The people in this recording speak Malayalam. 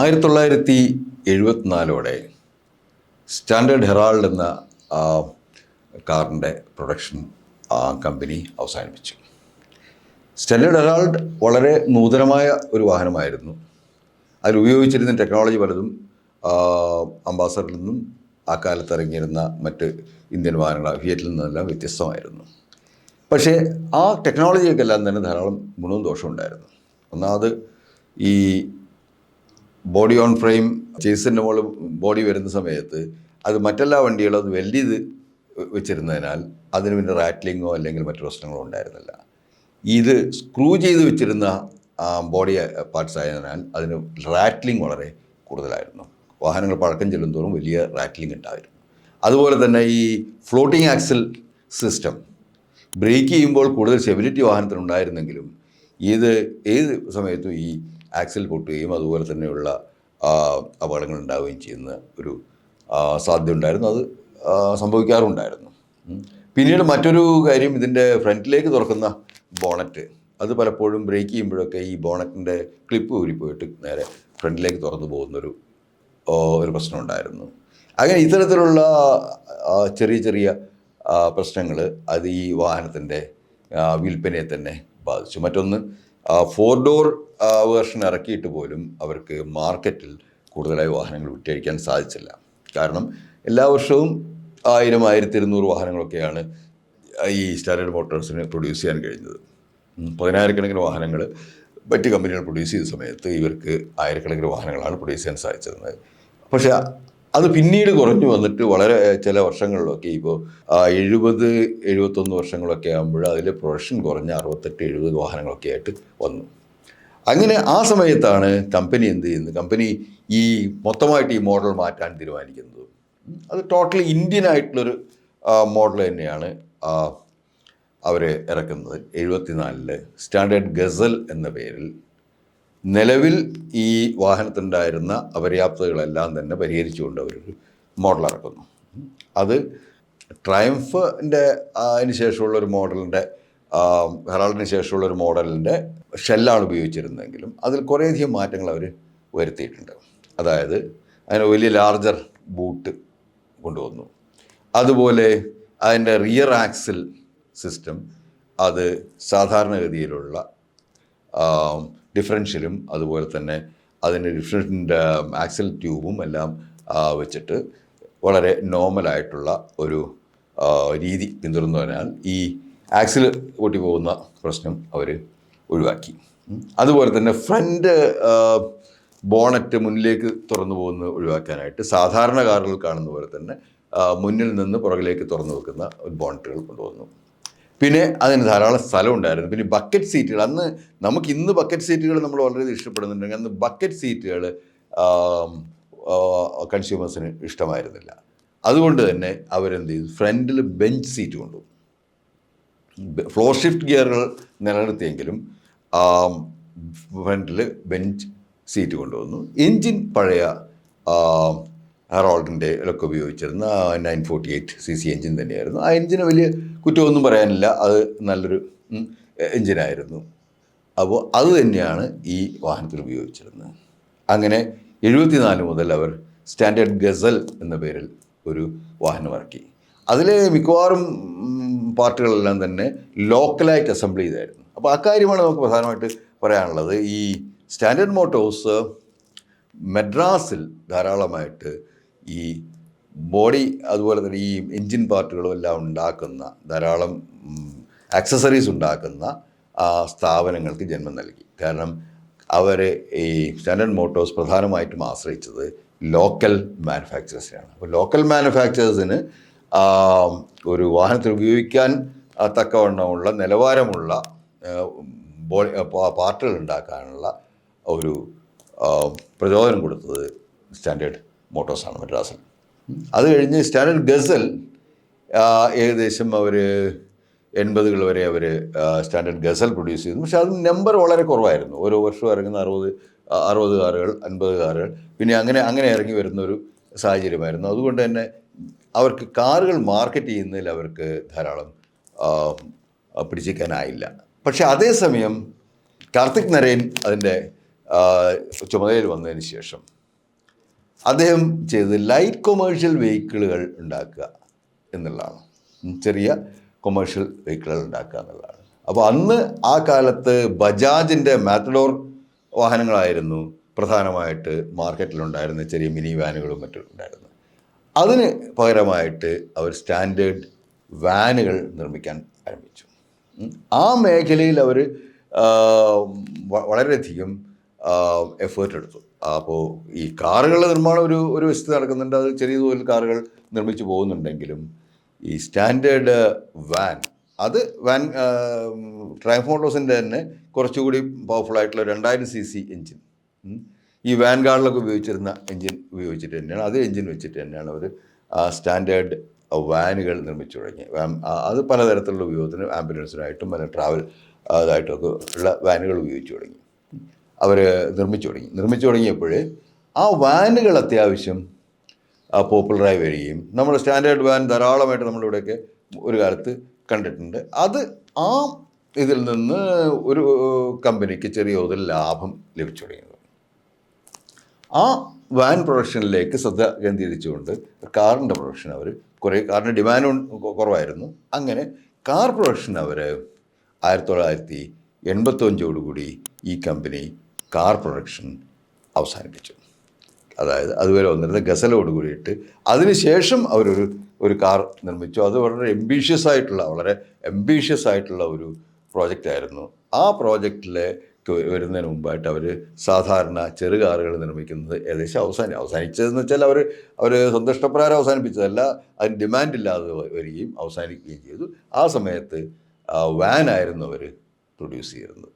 1974 സ്റ്റാൻഡേർഡ് ഹെറാൾഡ് എന്ന കാറിൻ്റെ പ്രൊഡക്ഷൻ കമ്പനി അവസാനിപ്പിച്ചു. സ്റ്റാൻഡേർഡ് ഹെറാൾഡ് വളരെ നൂതനമായ ഒരു വാഹനമായിരുന്നു. അതിലുപയോഗിച്ചിരുന്ന ടെക്നോളജി പലതും അംബാസഡറിൽ നിന്നും ആ കാലത്ത് ഇറങ്ങിയിരുന്ന മറ്റ് ഇന്ത്യൻ വാഹനങ്ങൾ ഫിയറ്റിൽ നിന്നെല്ലാം വ്യത്യസ്തമായിരുന്നു. പക്ഷേ ആ ടെക്നോളജിയൊക്കെല്ലാം തന്നെ ധാരാളം ഗുണവും ദോഷവും ഉണ്ടായിരുന്നു. ഒന്നാമത് ഈ ബോഡി ഓൺ ഫ്രെയിം ചേസിൻ്റെ മുകളിൽ ബോഡി വരുന്ന സമയത്ത് അത് മറ്റെല്ലാ വണ്ടികളും അത് വെൽഡ് ചെയ്ത് വെച്ചിരുന്നതിനാൽ അതിന് പിന്നെ റാറ്റ്ലിങ്ങോ അല്ലെങ്കിൽ മറ്റു പ്രശ്നങ്ങളോ ഉണ്ടായിരുന്നില്ല. ഇത് സ്ക്രൂ ചെയ്ത് വെച്ചിരുന്ന ബോഡി പാർട്സ് ആയതിനാൽ അതിന് റാറ്റ്ലിംഗ് വളരെ കൂടുതലായിരുന്നു. വാഹനങ്ങൾ പഴക്കം ചെല്ലുന്തോറും വലിയ റാറ്റ്ലിംഗ് ഉണ്ടായിരുന്നു. അതുപോലെ തന്നെ ഈ ഫ്ലോട്ടിംഗ് ആക്സിൽ സിസ്റ്റം ബ്രേക്ക് ചെയ്യുമ്പോൾ കൂടുതൽ സ്റ്റെബിലിറ്റി വാഹനത്തിനുണ്ടായിരുന്നെങ്കിലും ഇത് ഏത് സമയത്തും ഈ ആക്സിൽ പൊട്ടുകയും അതുപോലെ തന്നെയുള്ള അപകടങ്ങൾ ഉണ്ടാവുകയും ചെയ്യുന്ന ഒരു സാധ്യത ഉണ്ടായിരുന്നു. അത് സംഭവിക്കാറുണ്ടായിരുന്നു. പിന്നീട് മറ്റൊരു കാര്യം, ഇതിൻ്റെ ഫ്രണ്ടിലേക്ക് തുറക്കുന്ന ബോണറ്റ്, അത് പലപ്പോഴും ബ്രേക്ക് ചെയ്യുമ്പോഴൊക്കെ ഈ ബോണറ്റിൻ്റെ ക്ലിപ്പ് ഊരിപ്പോയിട്ട് നേരെ ഫ്രണ്ടിലേക്ക് തുറന്നു പോകുന്നൊരു പ്രശ്നം ഉണ്ടായിരുന്നു. അങ്ങനെ ഇത്തരത്തിലുള്ള ചെറിയ ചെറിയ പ്രശ്നങ്ങൾ അത് ഈ വാഹനത്തിൻ്റെ വിൽപ്പനയെ തന്നെ ബാധിച്ചു. മറ്റൊന്ന്, 4 ഡോർ വേർഷൻ ഇറക്കിയിട്ട് പോലും അവർക്ക് മാർക്കറ്റിൽ കൂടുതലായി വാഹനങ്ങൾ വിറ്റഴിക്കാൻ സാധിച്ചില്ല. കാരണം എല്ലാ വർഷവും 1000-1200 വാഹനങ്ങളൊക്കെയാണ് ഈ സ്റ്റാൻഡേർഡ് മോട്ടോഴ്സിന് പ്രൊഡ്യൂസ് ചെയ്യാൻ കഴിഞ്ഞത്. 10,000-കണക്കിന് വാഹനങ്ങൾ മറ്റ് കമ്പനികൾ പ്രൊഡ്യൂസ് ചെയ്ത സമയത്ത് ഇവർക്ക് 1000-കണക്കിന് വാഹനങ്ങളാണ് പ്രൊഡ്യൂസ് ചെയ്യാൻ സാധിച്ചിരുന്നത്. പക്ഷേ അത് പിന്നീട് കുറഞ്ഞു വന്നിട്ട് വളരെ ചില വർഷങ്ങളിലൊക്കെ ഇപ്പോൾ 70-71 വർഷങ്ങളൊക്കെ ആകുമ്പോൾ അതിൽ പ്രൊഡക്ഷൻ കുറഞ്ഞ 68-70 വാഹനങ്ങളൊക്കെ ആയിട്ട് വന്നു. അങ്ങനെ ആ സമയത്താണ് കമ്പനി എന്ത് ചെയ്യുന്നത്, കമ്പനി ഈ മൊത്തമായിട്ട് ഈ മോഡൽ മാറ്റാൻ തീരുമാനിക്കുന്നത്. അത് ടോട്ടലി ഇന്ത്യൻ ആയിട്ടുള്ളൊരു മോഡൽ തന്നെയാണ് അവർ ഇറക്കുന്നത്. 74 സ്റ്റാൻഡേർഡ് ഗസൽ എന്ന പേരിൽ നിലവിൽ ഈ വാഹനത്തിനുണ്ടായിരുന്ന അപര്യാപ്തതകളെല്ലാം തന്നെ പരിഹരിച്ചുകൊണ്ട് അവരൊരു മോഡൽ ഇറക്കുന്നു. അത് ട്രയംഫിൻ്റെ അതിന് ശേഷമുള്ളൊരു മോഡലിൻ്റെ ഹെറാൾഡിന് ശേഷമുള്ളൊരു മോഡലിൻ്റെ ഷെല്ലാണ് ഉപയോഗിച്ചിരുന്നതെങ്കിലും അതിൽ കുറേയധികം മാറ്റങ്ങൾ അവർ വരുത്തിയിട്ടുണ്ട്. അതായത് അതിന് വലിയ ലാർജർ ബൂട്ട് കൊണ്ടുവന്നു. അതുപോലെ അതിൻ്റെ റിയർ ആക്സിൽ സിസ്റ്റം അത് സാധാരണഗതിയിലുള്ള ഡിഫറൻഷ്യലും അതുപോലെ തന്നെ അതിൻ്റെ ഡിഫറൻറ്റ് ആക്സിൽ ട്യൂബും എല്ലാം വെച്ചിട്ട് വളരെ നോർമലായിട്ടുള്ള ഒരു രീതി പിന്തുടർന്നതിനാൽ ഈ ആക്സിൽ പൊട്ടിപ്പോകുന്ന പ്രശ്നം അവർ ഒഴിവാക്കി. അതുപോലെ തന്നെ ഫ്രണ്ട് ബോണറ്റ് മുന്നിലേക്ക് തുറന്നു പോകുന്നത് ഒഴിവാക്കാനായിട്ട് സാധാരണ കാറുകൾ കാണുന്ന പോലെ തന്നെ മുന്നിൽ നിന്ന് പുറകിലേക്ക് തുറന്നു വെക്കുന്ന ബോണറ്റുകൾ കൊണ്ടുവന്നു. പിന്നെ അതിന് ധാരാളം സ്ഥലം ഉണ്ടായിരുന്നു. പിന്നെ ബക്കറ്റ് സീറ്റുകൾ, അന്ന് നമുക്കിന്ന് ബക്കറ്റ് സീറ്റുകൾ നമ്മൾ വളരെ ഇഷ്ടപ്പെടുന്നുണ്ടെങ്കിൽ അന്ന് ബക്കറ്റ് സീറ്റുകൾ കൺസ്യൂമേഴ്സിന് ഇഷ്ടമായിരുന്നില്ല. അതുകൊണ്ട് തന്നെ അവരെന്ത് ചെയ്തു, ഫ്രണ്ടിൽ ബെഞ്ച് സീറ്റ് കൊണ്ടുവന്നു. ഫ്ലോർ ഷിഫ്റ്റ് ഗിയറുകൾ നിലനിർത്തിയെങ്കിലും ഫ്രണ്ടിൽ ബെഞ്ച് സീറ്റ് കൊണ്ടുവന്നു. എൻജിൻ പഴയ ഹെറാൾഡിൻ്റെ ഒക്കെ ഉപയോഗിച്ചിരുന്ന 948cc എൻജിൻ തന്നെയായിരുന്നു. ആ എൻജിന് വലിയ കുറ്റമൊന്നും പറയാനില്ല, അത് നല്ലൊരു എൻജിനായിരുന്നു. അപ്പോൾ അത് തന്നെയാണ് ഈ വാഹനത്തിൽ ഉപയോഗിച്ചിരുന്നത്. അങ്ങനെ 74 മുതൽ അവർ സ്റ്റാൻഡേർഡ് ഗസൽ എന്ന പേരിൽ ഒരു വാഹനം ഇറക്കി. അതിലെ മിക്കവാറും പാർട്ടുകളെല്ലാം തന്നെ ലോക്കലായിട്ട് അസംബിൾ ചെയ്തായിരുന്നു. അപ്പോൾ അക്കാര്യമാണ് നമുക്ക് പ്രധാനമായിട്ട് പറയാനുള്ളത്. ഈ സ്റ്റാൻഡേർഡ് മോട്ടോഴ്സ് മദ്രാസിൽ ധാരാളമായിട്ട് ഈ ബോഡി അതുപോലെ തന്നെ ഈ എൻജിൻ പാർട്ടുകളും എല്ലാം ഉണ്ടാക്കുന്ന ധാരാളം ആക്സസറീസ് ഉണ്ടാക്കുന്ന സ്ഥാപനങ്ങൾക്ക് ജന്മം നൽകി. കാരണം അവർ ഈ സ്റ്റാൻഡേർഡ് മോട്ടോഴ്സ് പ്രധാനമായിട്ടും ആശ്രയിച്ചത് ലോക്കൽ മാനുഫാക്ചേഴ്സിനാണ്. അപ്പോൾ ലോക്കൽ മാനുഫാക്ചേഴ്സിന് ഒരു വാഹനത്തിൽ ഉപയോഗിക്കാൻ തക്കവണ്ണമുള്ള നിലവാരമുള്ള പാർട്ടുകൾ ഉണ്ടാക്കാനുള്ള ഒരു പ്രചോദനം കൊടുത്തത് സ്റ്റാൻഡേർഡ് മോട്ടോഴ്സാണ് മദ്രാസിൽ. അത് കഴിഞ്ഞ് സ്റ്റാൻഡേർഡ് ഗസൽ ഏകദേശം അവർ 80 വരെ അവർ സ്റ്റാൻഡേർഡ് ഗസൽ പ്രൊഡ്യൂസ് ചെയ്തു. പക്ഷേ അത് നമ്പർ വളരെ കുറവായിരുന്നു. ഓരോ വർഷവും ഇറങ്ങുന്ന 60 കാറുകൾ, 50 കാറുകൾ, പിന്നെ അങ്ങനെ ഇറങ്ങി വരുന്നൊരു സാഹചര്യമായിരുന്നു. അതുകൊണ്ട് തന്നെ അവർക്ക് കാറുകൾ മാർക്കറ്റ് ചെയ്യുന്നതിൽ അവർക്ക് ധാരാളം പിടിച്ചേക്കാനായില്ല. പക്ഷേ അതേസമയം കാർത്തിക് നരേൻ അതിൻ്റെ ചുമതലയിൽ വന്നതിന് ശേഷം അദ്ദേഹം ചെയ്തത് ലൈറ്റ് കൊമേഴ്ഷ്യൽ വെഹിക്കിളുകൾ ഉണ്ടാക്കുക എന്നുള്ളതാണ്. ചെറിയ കൊമേഴ്ഷ്യൽ വെഹിക്കിളുകൾ ഉണ്ടാക്കുക എന്നുള്ളതാണ്. അപ്പോൾ അന്ന് ആ കാലത്ത് ബജാജിൻ്റെ മാറ്റഡോർ വാഹനങ്ങളായിരുന്നു പ്രധാനമായിട്ട് മാർക്കറ്റിലുണ്ടായിരുന്ന, ചെറിയ മിനി വാനുകളും മറ്റും ഉണ്ടായിരുന്നു. അതിന് പകരമായിട്ട് അവർ സ്റ്റാൻഡേർഡ് വാനുകൾ നിർമ്മിക്കാൻ ആരംഭിച്ചു. ആ മേഖലയിൽ അവർ വളരെയധികം എഫേർട്ട് എടുത്തു. അപ്പോൾ ഈ കാറുകളുടെ നിർമ്മാണം ഒരു വശത്ത് നടക്കുന്നുണ്ട്, അത് ചെറിയ തോതിൽ കാറുകൾ നിർമ്മിച്ചു പോകുന്നുണ്ടെങ്കിലും ഈ സ്റ്റാൻഡേർഡ് വാൻ, അത് ട്രയംഫ് മോട്ടോഴ്സിൻ്റെ തന്നെ കുറച്ചുകൂടി പവർഫുൾ ആയിട്ടുള്ള 2000 cc എൻജിൻ, ഈ വാൻ ഗാർഡിലൊക്കെ ഉപയോഗിച്ചിരുന്ന എൻജിൻ ഉപയോഗിച്ചിട്ട് തന്നെയാണ്, അതേ എൻജിൻ വെച്ചിട്ട് തന്നെയാണ് അവർ സ്റ്റാൻഡേർഡ് വാനുകൾ നിർമ്മിച്ചു തുടങ്ങി. അത് പലതരത്തിലുള്ള ഉപയോഗത്തിന്, ആംബുലൻസിനായിട്ടും പല ട്രാവൽ ഇതായിട്ടൊക്കെ ഉള്ള വാനുകൾ ഉപയോഗിച്ചു തുടങ്ങി. അവർ നിർമ്മിച്ചു തുടങ്ങിയപ്പോൾ ആ വാനുകൾ അത്യാവശ്യം പോപ്പുലറായി വരികയും നമ്മുടെ സ്റ്റാൻഡേർഡ് വാൻ ധാരാളമായിട്ട് നമ്മളിവിടെയൊക്കെ ഒരു കാലത്ത് കണ്ടിട്ടുണ്ട്. അത് ആ ഇതിൽ നിന്ന് ഒരു കമ്പനിക്ക് ചെറിയ തോതിൽ ലാഭം ലഭിച്ചു തുടങ്ങിയത്. ആ വാൻ പ്രൊഡക്ഷനിലേക്ക് ശ്രദ്ധ കേന്ദ്രീകരിച്ചുകൊണ്ട് കാറിൻ്റെ പ്രൊഡക്ഷൻ അവർ കാറിൻ്റെ ഡിമാൻഡ് കുറവായിരുന്നു. അങ്ങനെ കാർ പ്രൊഡക്ഷൻ അവർ 1985 ഈ കമ്പനി കാർ പ്രൊഡക്ഷൻ അവസാനിപ്പിച്ചു. അതായത് അതുവരെ വന്നിരുന്ന ഗസലോട് കൂടിയിട്ട് അതിനുശേഷം ഒരു കാർ നിർമ്മിച്ചു. അത് വളരെ എംബീഷ്യസ് ആയിട്ടുള്ള ഒരു പ്രോജക്റ്റായിരുന്നു. ആ പ്രോജക്റ്റിലേക്ക് വരുന്നതിന് മുമ്പായിട്ട് അവർ സാധാരണ ചെറു കാറുകൾ നിർമ്മിക്കുന്നത് ഏകദേശം അവസാനിച്ചതെന്ന് വെച്ചാൽ അവർ സന്തുഷ്ടപ്രകാരം അവസാനിപ്പിച്ചതല്ല, അതിന് ഡിമാൻഡ് ഇല്ലാതെ വരികയും അവസാനിക്കുകയും ചെയ്തു. ആ സമയത്ത് വാനായിരുന്നു അവർ പ്രൊഡ്യൂസ് ചെയ്തിരുന്നത്.